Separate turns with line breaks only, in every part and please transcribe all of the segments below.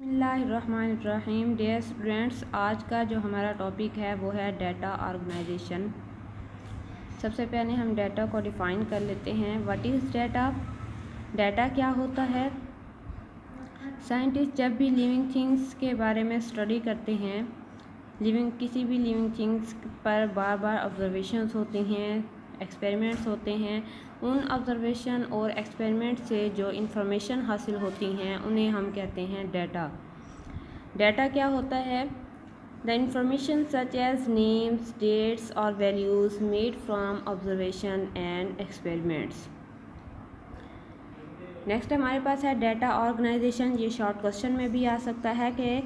बिस्मिल्लाहिर्रहमानिर्रहीम। Dear students, आज का जो हमारा टॉपिक है वो है डाटा ऑर्गेनाइजेशन। सबसे पहले हम डाटा को डिफ़ाइन कर लेते हैं। What is data? डाटा क्या होता है? साइंटिस्ट जब भी लिविंग थिंग्स के बारे में स्टडी करते हैं, किसी भी लिविंग थिंग्स पर बार बार ऑब्जर्वेशंस होती हैं, एक्सपेरिमेंट्स होते हैं। उन ऑब्जर्वेशन और एक्सपेरिमेंट से जो इंफॉर्मेशन हासिल होती हैं उन्हें हम कहते हैं डाटा। डाटा क्या होता है? The information such as names, dates और values made from observation and experiments. Next हमारे पास है डाटा ऑर्गेनाइजेशन। ये शॉर्ट क्वेश्चन में भी आ सकता है कि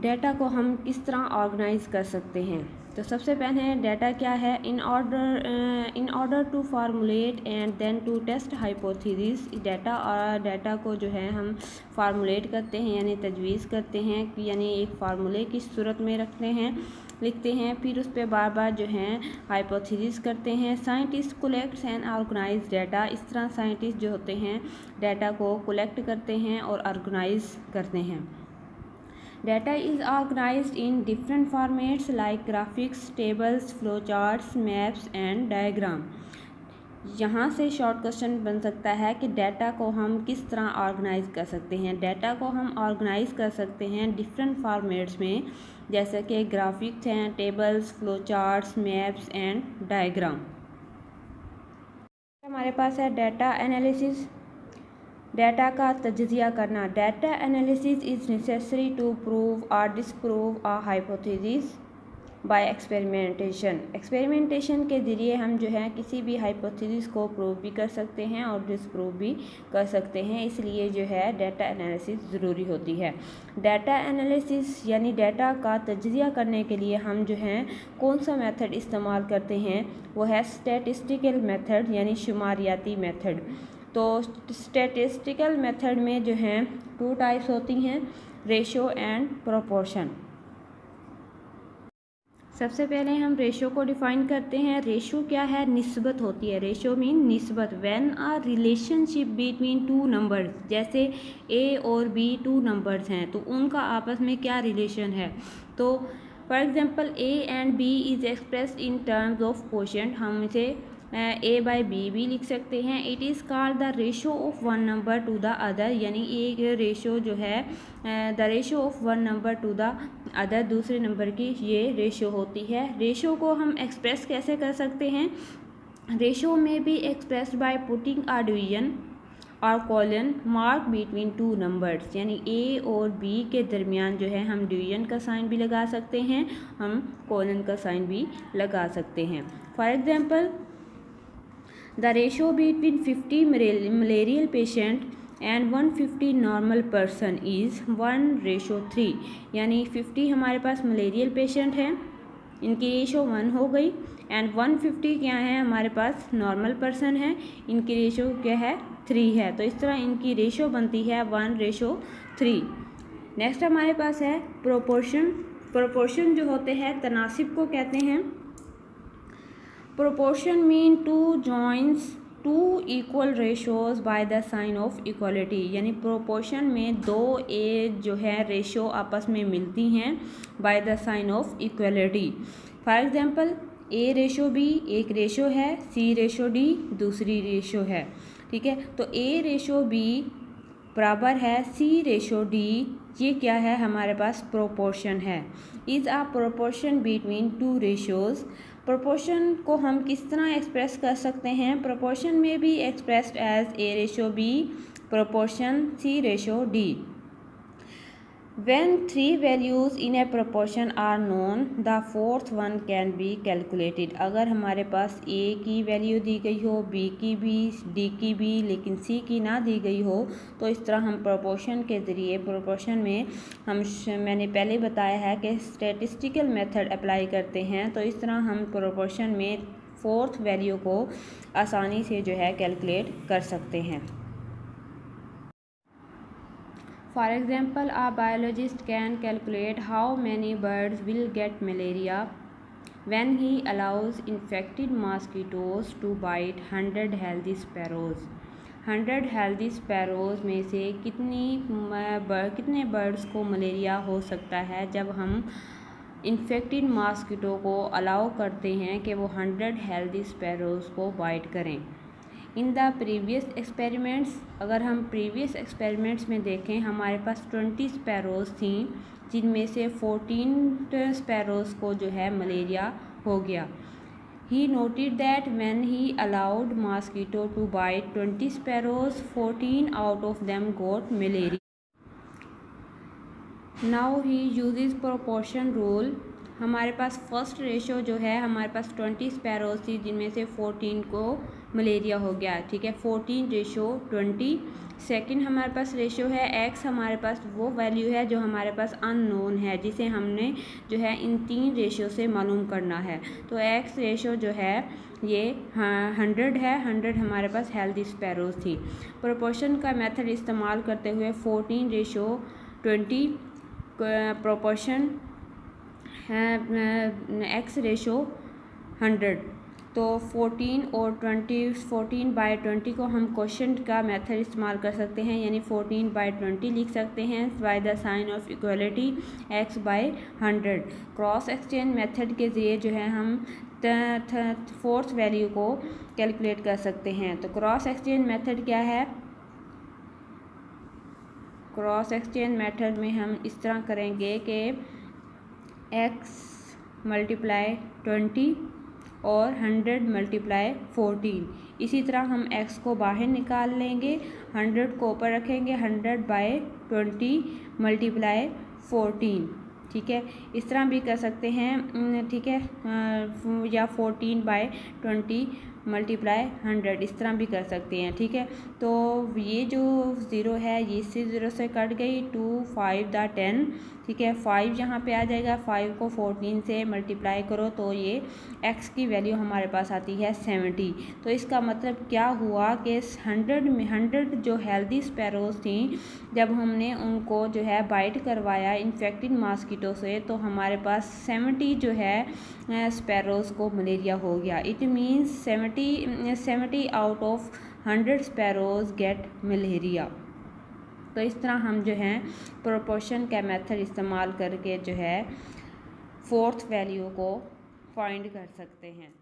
डाटा को हम किस तरह ऑर्गेनाइज कर सकते हैं। तो सबसे पहले डाटा क्या है? In order to formulate and then to test hypothesis. Data को जो है हम फार्मूलेट करते हैं यानी तजवीज़ करते हैं, यानी एक फार्मूले की सूरत में लिखते हैं, फिर उस पर बार बार जो है हाइपोथेसिस करते हैं। Scientist collects and organise data. इस तरह साइंटिस्ट जो होते हैं डाटा को कलेक्ट करते हैं और ऑर्गेनाइज करते हैं। Data is organized in different formats like graphics, tables, flowcharts, maps and diagram। यहाँ से शॉर्ट क्वेश्चन बन सकता है कि डाटा को हम किस तरह ऑर्गेनाइज कर सकते हैं। डाटा को हम ऑर्गेनाइज कर सकते हैं डिफरेंट फॉर्मेट्स में, जैसे कि ग्राफिक्स हैं, tables, flowcharts, maps and diagram. हमारे पास है डाटा एनालिसिस। डाटा का तज्जिया करना। Data analysis is necessary to prove और disprove a hypothesis by experimentation. Experimentation के ज़रिए हम जो है किसी भी हाइपोथेसिस को प्रूव भी कर सकते हैं और डिसप्रूव भी कर सकते हैं, इसलिए जो है डाटा एनालिसिस ज़रूरी होती है। डाटा एनालिसिस यानी डाटा का तज्जिया करने के लिए हम जो हैं कौन सा मेथड इस्तेमाल करते हैं, वो है स्टैटिस्टिकल मेथड यानी शुमारियाती मेथड। तो स्टैटिस्टिकल मेथड में जो हैं 2 टाइप्स होती हैं, रेशो एंड प्रोपोर्शन। सबसे पहले हम रेशो को डिफ़ाइन करते हैं। रेशो क्या है? निस्बत होती है। रेशो मीन निस्बत। When a relationship between 2 numbers, जैसे ए और बी 2 नंबर्स हैं तो उनका आपस में क्या रिलेशन है। तो for example a and b is expressed in terms of quotient. हम इसे ए बाई बी भी लिख सकते हैं। It is called the ratio of one number to the other, यानी एक रेशो जो है the ratio of one number to the other, दूसरे नंबर की ये रेशो होती है। रेशो को हम एक्सप्रेस कैसे कर सकते हैं? रेशो में be expressed by putting a division और कॉलन मार्क बिटवीन 2 नंबर्स, यानी ए और बी के दरमियान जो है हम डिवीजन का साइन भी लगा सकते हैं, हम कॉलन का साइन भी लगा सकते हैं। For example The ratio between 50 malarial patient and 150 normal person is 1:3। यानी 50 हमारे पास मलेरियल पेशेंट हैं, इनकी रेशो 1 हो गई, एंड 150 क्या है हमारे पास नॉर्मल पर्सन है, इनकी रेशो क्या है 3 है। तो इस तरह इनकी रेशो बनती है 1:3। नेक्स्ट हमारे पास है प्रोपोर्शन। प्रोपोर्शन जो होते हैं तनासिब को कहते हैं। Proportion mean to joins two equal ratios by the sign of equality, यानी प्रोपोर्शन में 2 ए जो है रेशो आपस में मिलती हैं by the sign of equality. For example a ratio b एक रेशो है, सी रेशो डी दूसरी रेशो है, ठीक है। तो ए रेशो बी बराबर है सी रेशो डी, ये क्या है हमारे पास प्रोपोर्शन है। Is a proportion between 2 ratios. Proportion को हम किस तरह एक्सप्रेस कर सकते हैं? प्रोपोर्शन में भी expressed as a ratio b proportion c ratio d. When 3 values in a proportion are known, the fourth one can be calculated। अगर हमारे पास A की वैल्यू दी गई हो, B की भी, D की भी, लेकिन C की ना दी गई हो, तो इस तरह हम प्रोपोर्शन के ज़रिए, प्रोपोर्शन में मैंने पहले बताया है कि स्टैटिस्टिकल मेथड अप्लाई करते हैं, तो इस तरह हम प्रोपोर्शन में 4th वैल्यू को आसानी से जो है कैलकुलेट कर सकते हैं। For example, a biologist can calculate how many birds will get malaria when he allows infected mosquitoes to bite 100 healthy sparrows। 100 healthy sparrows में से कितने बर्ड्स को मलेरिया हो सकता है जब हम इन्फेक्टेड मॉस्किटो को अलाउ करते हैं कि वो 100 हेल्दी स्पैरोज़ को बाइट करें। इन द प्रीवियस एक्सपेरिमेंट्स, अगर हम प्रीवियस एक्सपेरिमेंट्स में देखें, हमारे पास 20 स्पैरोज़ थी जिनमें से 14 स्पैरोज़ को जो है मलेरिया हो गया। He noted that when he allowed mosquito to bite 20 sparrows, 14 out of them got malaria. Now he uses proportion rule. हमारे पास फर्स्ट रेशो जो है, हमारे पास 20 स्पैरोज थी जिनमें से 14 को मलेरिया हो गया, ठीक है, 14:20। सेकंड हमारे पास रेशो है एक्स, हमारे पास वो वैल्यू है जो हमारे पास अननोन है, जिसे हमने जो है इन 3 रेशो से मालूम करना है। तो एक्स रेशो जो है ये 100 है, 100 हमारे पास हेल्दी स्पैरोज थी। प्रोपोर्शन का मेथड इस्तेमाल करते हुए 14:20 प्रोपोर्शन एक्स रेशो 100, तो 14/20 को हम क्वेश्चन का मेथड इस्तेमाल कर सकते हैं, यानी 14/20 लिख सकते हैं by the sign of equality x/100। Cross exchange method के ज़रिए जो है हम फोर्थ वैल्यू को कैलकुलेट कर सकते हैं। तो क्रॉस एक्सचेंज मेथड क्या है? क्रॉस एक्सचेंज मेथड में हम इस तरह करेंगे कि x × 20 और 100 × 14। इसी तरह हम x को बाहर निकाल लेंगे, 100 को ऊपर रखेंगे, 100/20 × 14, ठीक है। इस तरह भी कर सकते हैं, ठीक है, या 14/20 × 100 इस तरह भी कर सकते हैं, ठीक है। तो ये जो 0 है ये इसी 0 से कट गई, 2 5 10, ठीक है, 5 यहाँ पे आ जाएगा, 5 को 14 से मल्टीप्लाई करो तो ये x की वैल्यू हमारे पास आती है 70। तो इसका मतलब क्या हुआ कि 100 जो हेल्दी स्पैरोज़ थी, जब हमने उनको जो है बाइट करवाया इन्फेक्टेड मॉस्किटो से, तो हमारे पास 70 जो है स्पैरोज़ को मलेरिया हो गया। It means 70 out of 100 sparrows get malaria. तो इस तरह हम जो है प्रोपोर्शन का मेथड इस्तेमाल करके जो है फोर्थ वैल्यू को फाइंड कर सकते हैं।